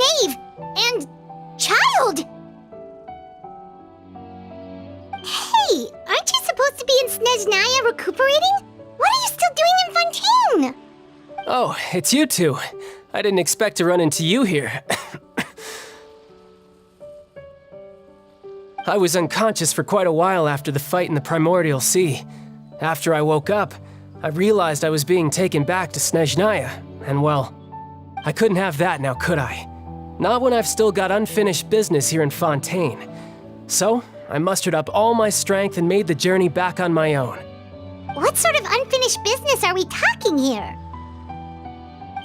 Knave! And Childe! Hey, aren't you supposed to be in Snezhnaya recuperating? What are you still doing in Fontaine? Oh, it's you two. I didn't expect to run into you here. I was unconscious for quite a while after the fight in the Primordial Sea. After I woke up, I realized I was being taken back to Snezhnaya, and well, I couldn't have that now, could I? Not when I've still got unfinished business here in Fontaine. So, I mustered up all my strength and made the journey back on my own. What sort of unfinished business are we talking here?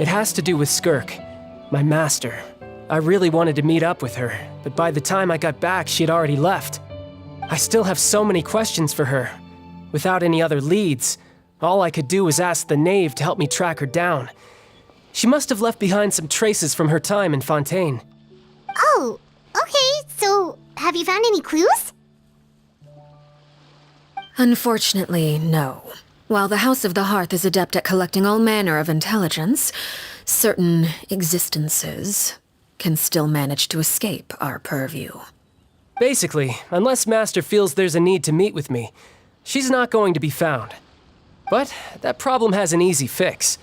It has to do with Skirk, my master. I really wanted to meet up with her, but by the time I got back, she had already left. I still have so many questions for her. Without any other leads, all I could do was ask the Knave to help me track her down. She must have left behind some traces from her time in Fontaine. Oh, okay, so have you found any clues? Unfortunately, no. While the House of the Hearth is adept at collecting all manner of intelligence, certain existences can still manage to escape our purview. Basically, unless Master feels there's a need to meet with me, she's not going to be found. But that problem has an easy fix.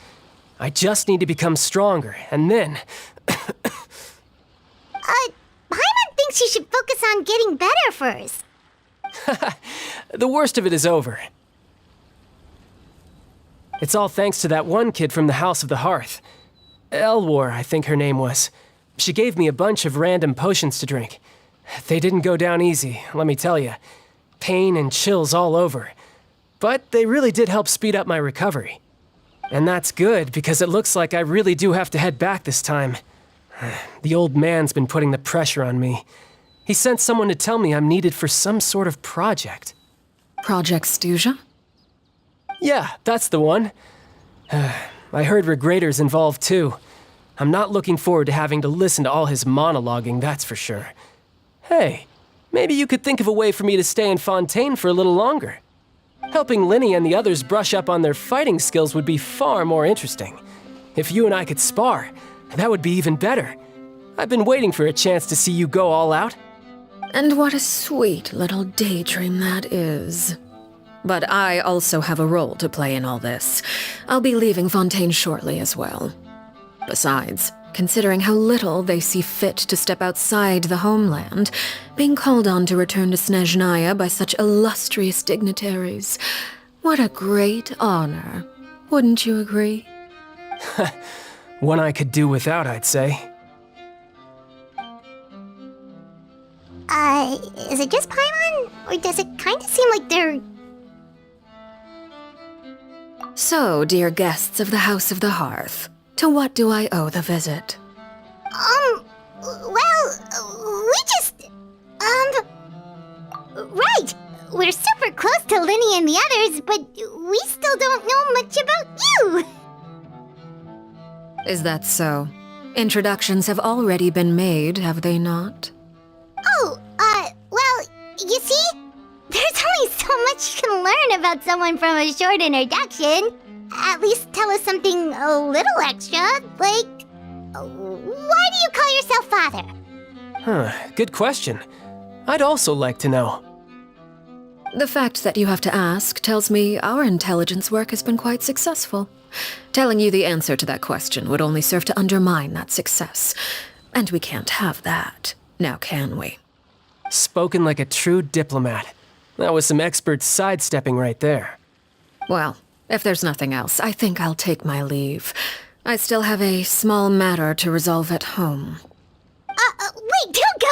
I just need to become stronger, and then... Paimon thinks you should focus on getting better first. The worst of it is over. It's all thanks to that one kid from the House of the Hearth. Elwar, I think her name was. She gave me a bunch of random potions to drink. They didn't go down easy, let me tell you. Pain and chills all over. But they really did help speed up my recovery. And that's good, because it looks like I really do have to head back this time. The old man's been putting the pressure on me. He sent someone to tell me I'm needed for some sort of project. Project Stuja? Yeah, that's the one. I heard Regrator's involved too. I'm not looking forward to having to listen to all his monologuing, that's for sure. Hey, maybe you could think of a way for me to stay in Fontaine for a little longer. Helping Linny and the others brush up on their fighting skills would be far more interesting. If you and I could spar, that would be even better. I've been waiting for a chance to see you go all out. And what a sweet little daydream that is. But I also have a role to play in all this. I'll be leaving Fontaine shortly as well. Besides, considering how little they see fit to step outside the homeland, being called on to return to Snezhnaya by such illustrious dignitaries, what a great honor. Wouldn't you agree? One I could do without, I'd say. Is it just Paimon? Or does it kind of seem like they're... So, dear guests of the House of the Hearth, to what do I owe the visit? Right! We're super close to Linny and the others, but we still don't know much about you! Is that so? Introductions have already been made, have they not? Well, you see? There's only so much you can learn about someone from a short introduction. At least tell us something a little extra, like... Why do you call yourself father? Good question. I'd also like to know. The fact that you have to ask tells me our intelligence work has been quite successful. Telling you the answer to that question would only serve to undermine that success. And we can't have that, now can we? Spoken like a true diplomat. That was some expert sidestepping right there. Well, if there's nothing else, I think I'll take my leave. I still have a small matter to resolve at home. Wait, don't go!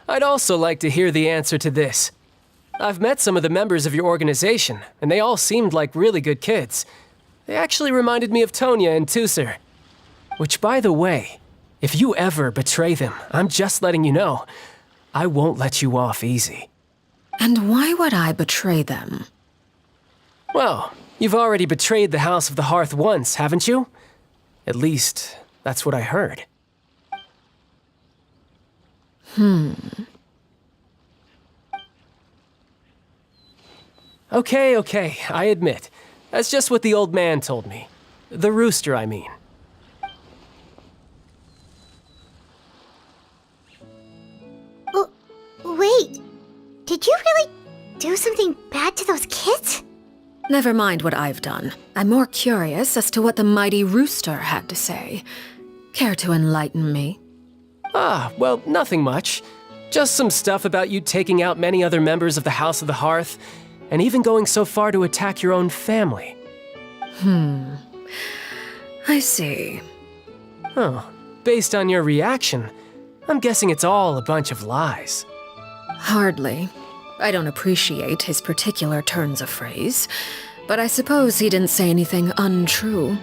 I'd also like to hear the answer to this. I've met some of the members of your organization, and they all seemed like really good kids. They actually reminded me of Tonya and Tusser. Which, by the way, if you ever betray them, I'm just letting you know, I won't let you off easy. And why would I betray them? Well, you've already betrayed the House of the Hearth once, haven't you? At least, that's what I heard. Okay, I admit. That's just what the old man told me. The rooster, I mean. Oh, wait. Did you really do something bad to those kids? Never mind what I've done. I'm more curious as to what the mighty rooster had to say. Care to enlighten me? Well, nothing much. Just some stuff about you taking out many other members of the House of the Hearth, and even going so far to attack your own family. I see. Oh, based on your reaction, I'm guessing it's all a bunch of lies. Hardly. I don't appreciate his particular turns of phrase, but I suppose he didn't say anything untrue.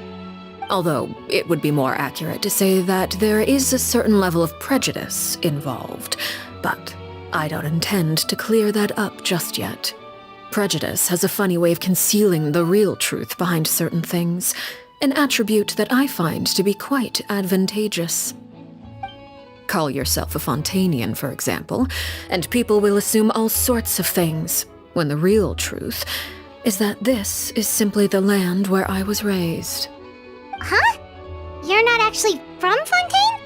Although, it would be more accurate to say that there is a certain level of prejudice involved, but I don't intend to clear that up just yet. Prejudice has a funny way of concealing the real truth behind certain things, an attribute that I find to be quite advantageous. Call yourself a Fontainian, for example, and people will assume all sorts of things, when the real truth is that this is simply the land where I was raised. Huh? You're not actually from Fontaine?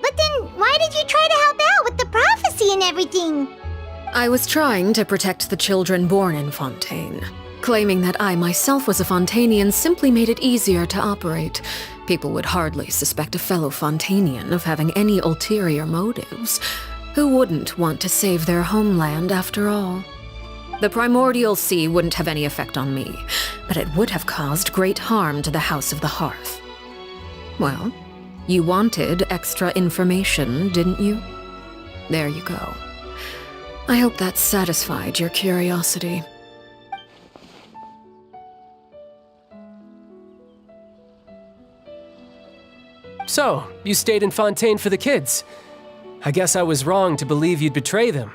But then why did you try to help out with the prophecy and everything? I was trying to protect the children born in Fontaine. Claiming that I myself was a Fontainian simply made it easier to operate. People would hardly suspect a fellow Fontainian of having any ulterior motives. Who wouldn't want to save their homeland after all? The primordial sea wouldn't have any effect on me, but it would have caused great harm to the House of the Hearth. Well, you wanted extra information, didn't you? There you go. I hope that satisfied your curiosity. So, you stayed in Fontaine for the kids. I guess I was wrong to believe you'd betray them.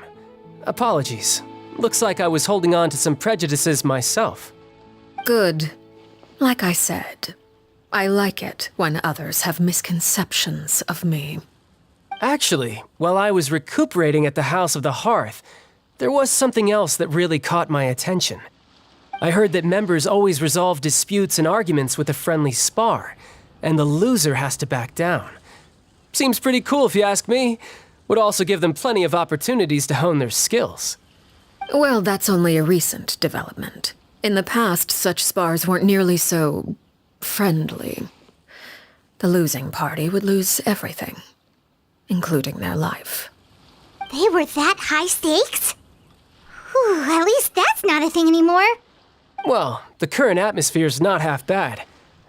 Apologies. Looks like I was holding on to some prejudices myself. Good. Like I said, I like it when others have misconceptions of me. Actually, while I was recuperating at the House of the Hearth, there was something else that really caught my attention. I heard that members always resolve disputes and arguments with a friendly spar, and the loser has to back down. Seems pretty cool if you ask me. Would also give them plenty of opportunities to hone their skills. Well, that's only a recent development. In the past, such spars weren't nearly so friendly. The losing party would lose everything, including their life. They were that high stakes? Whew, at least that's not a thing anymore. Well, the current atmosphere's not half bad.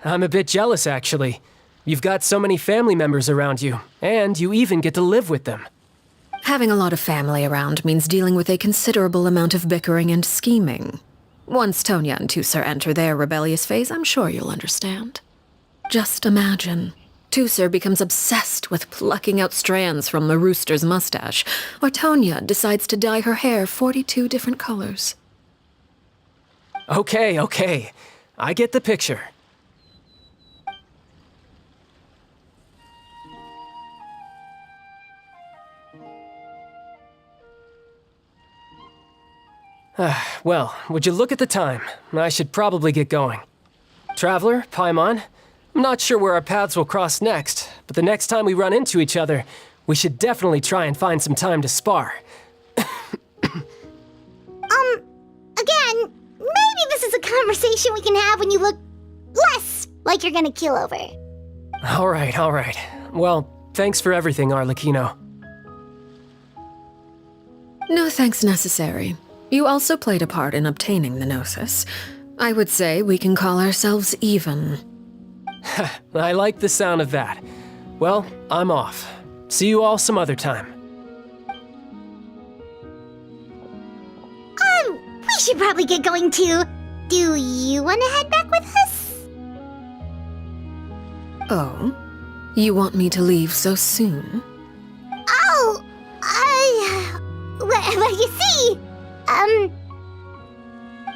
I'm a bit jealous, actually. You've got so many family members around you, and you even get to live with them. Having a lot of family around means dealing with a considerable amount of bickering and scheming. Once Tonya and Tusser enter their rebellious phase, I'm sure you'll understand. Just imagine. Tusser becomes obsessed with plucking out strands from the rooster's mustache, or Tonya decides to dye her hair 42 different colors. Okay. I get the picture. Well, would you look at the time? I should probably get going. Traveler, Paimon, I'm not sure where our paths will cross next, but the next time we run into each other, we should definitely try and find some time to spar. Again, maybe this is a conversation we can have when you look less like you're gonna keel over. All right. Well, thanks for everything, Arlecchino. No thanks necessary. You also played a part in obtaining the Gnosis. I would say we can call ourselves even. I like the sound of that. Well, I'm off. See you all some other time. We should probably get going too. Do you want to head back with us? Oh? You want me to leave so soon? Oh, well, you see,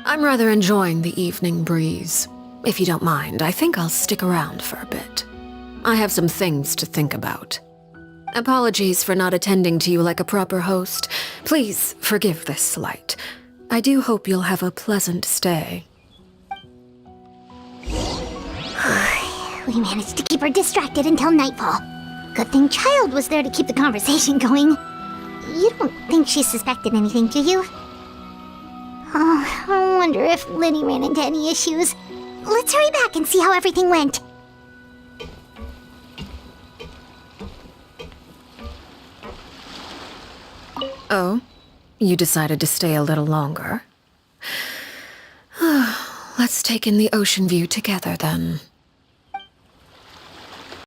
I'm rather enjoying the evening breeze. If you don't mind, I think I'll stick around for a bit. I have some things to think about. Apologies for not attending to you like a proper host. Please forgive this slight. I do hope you'll have a pleasant stay. We managed to keep her distracted until nightfall. Good thing Childe was there to keep the conversation going. You don't think she suspected anything, do you? Oh, I wonder if Liddy ran into any issues. Let's hurry back and see how everything went. Oh? You decided to stay a little longer? Let's take in the ocean view together, then.